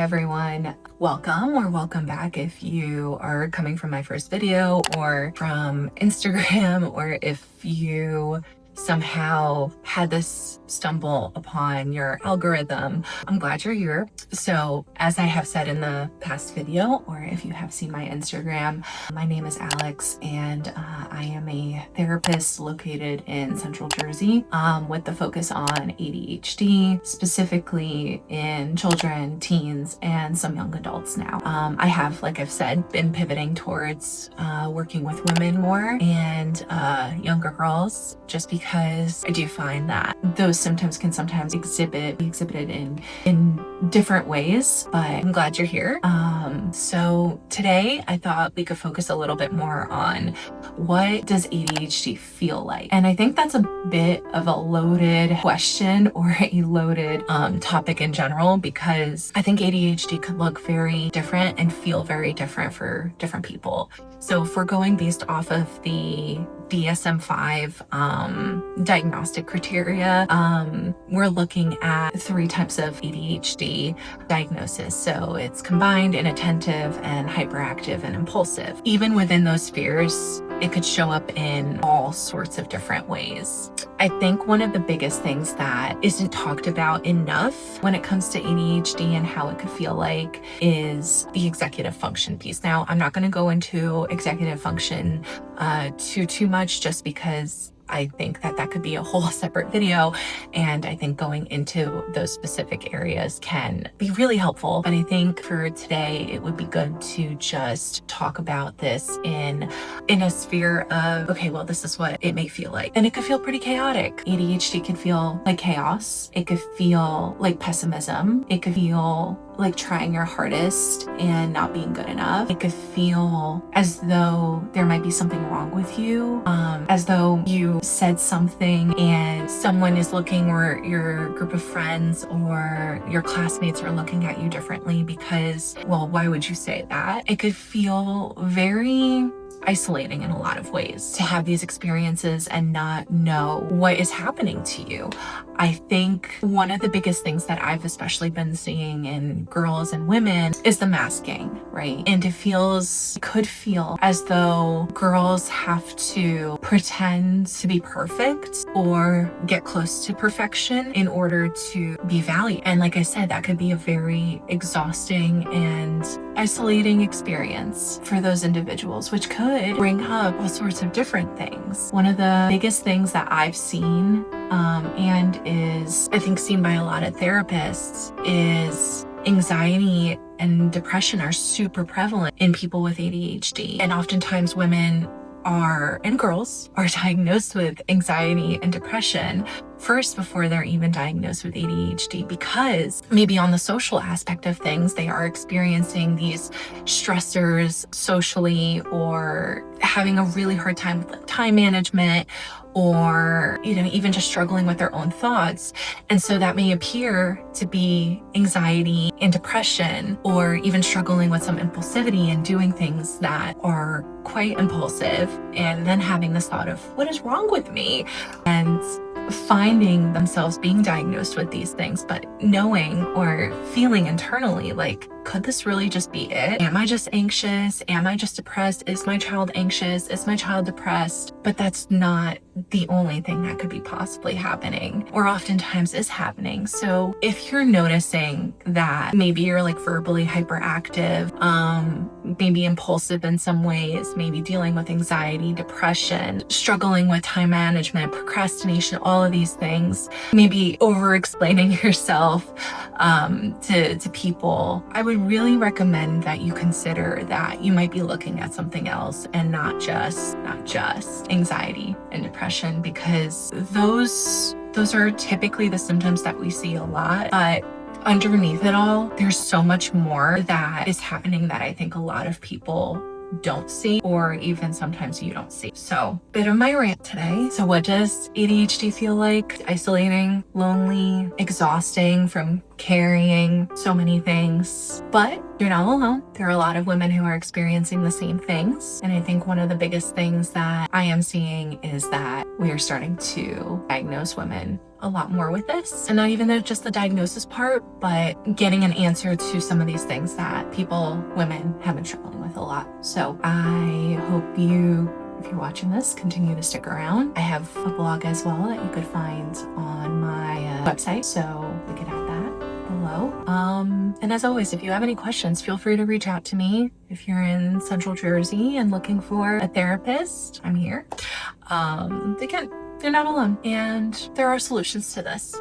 everyone. Welcome back if you are coming from my first video or from Instagram, or if you somehow had this stumble upon your algorithm. I'm glad you're here. So as I have said in the past video, or if you have seen my Instagram, my name is Alex and I am a therapist located in Central Jersey with the focus on ADHD, specifically in children, teens, and some young adults now. I have, like I've said, been pivoting towards working with women more and younger girls, just because I do find that those symptoms can sometimes be exhibited in different ways, but I'm glad you're here. So today I thought we could focus a little bit more on what does ADHD feel like? And I think that's a bit of a loaded question, or a loaded topic in general, because I think ADHD could look very different and feel very different for different people. So if we're going based off of the DSM-5 diagnostic criteria, we're looking at 3 types of ADHD diagnosis. So it's combined, inattentive, and hyperactive and impulsive. Even within those spheres, it could show up in all sorts of different ways. I think one of the biggest things that isn't talked about enough when it comes to ADHD and how it could feel like is the executive function piece. Now, I'm not going to go into executive function too much, just because I think that could be a whole separate video, and I think going into those specific areas can be really helpful. But I think for today, it would be good to just talk about this in a sphere of, okay, well, this is what it may feel like. And it could feel pretty chaotic. ADHD can feel like chaos. It could feel like pessimism. It could feel like trying your hardest and not being good enough. It could feel as though there might be something wrong with you, as though you said something and someone is looking, or your group of friends or your classmates are looking at you differently because, well, why would you say that? It could feel very isolating in a lot of ways to have these experiences and not know what is happening to you. I think one of the biggest things that I've especially been seeing in girls and women is the masking, right? And it could feel as though girls have to pretend to be perfect or get close to perfection in order to be valued. And like I said, that could be a very exhausting and isolating experience for those individuals, which could bring up all sorts of different things. One of the biggest things that I've seen and is, I think, seen by a lot of therapists is anxiety and depression are super prevalent in people with ADHD. And oftentimes women and girls are diagnosed with anxiety and depression first before they're even diagnosed with ADHD, because maybe on the social aspect of things, they are experiencing these stressors socially, or having a really hard time with time management, or even just struggling with their own thoughts. And so that may appear to be anxiety and depression, or even struggling with some impulsivity and doing things that are quite impulsive, and then having this thought of, what is wrong with me? And finding themselves being diagnosed with these things, but knowing or feeling internally like, could this really just be it? Am I just anxious? Am I just depressed? Is my child anxious? Is my child depressed? But that's not the only thing that could be possibly happening, or oftentimes is happening. So if you're noticing that maybe you're like verbally hyperactive, maybe impulsive in some ways, maybe dealing with anxiety, depression, struggling with time management, procrastination, all of these things, maybe over explaining yourself to people, I would really recommend that you consider that you might be looking at something else, and not just anxiety and depression, because those are typically the symptoms that we see a lot. But underneath it all, there's so much more that is happening that I think a lot of people don't see, or even sometimes you don't see. So, bit of my rant today. So what does ADHD feel like? Isolating, lonely, exhausting from carrying so many things. But you're not alone. There are a lot of women who are experiencing the same things. And I think one of the biggest things that I am seeing is that we are starting to diagnose women a lot more with this. And not even just the diagnosis part, but getting an answer to some of these things that women have been struggling with a lot. So I hope you, if you're watching this, continue to stick around. I have a blog as well that you could find on my website, so we could add that below. And as always, if you have any questions, feel free to reach out to me. If you're in Central Jersey and looking for a therapist, I'm here. Again, you're not alone, and there are solutions to this.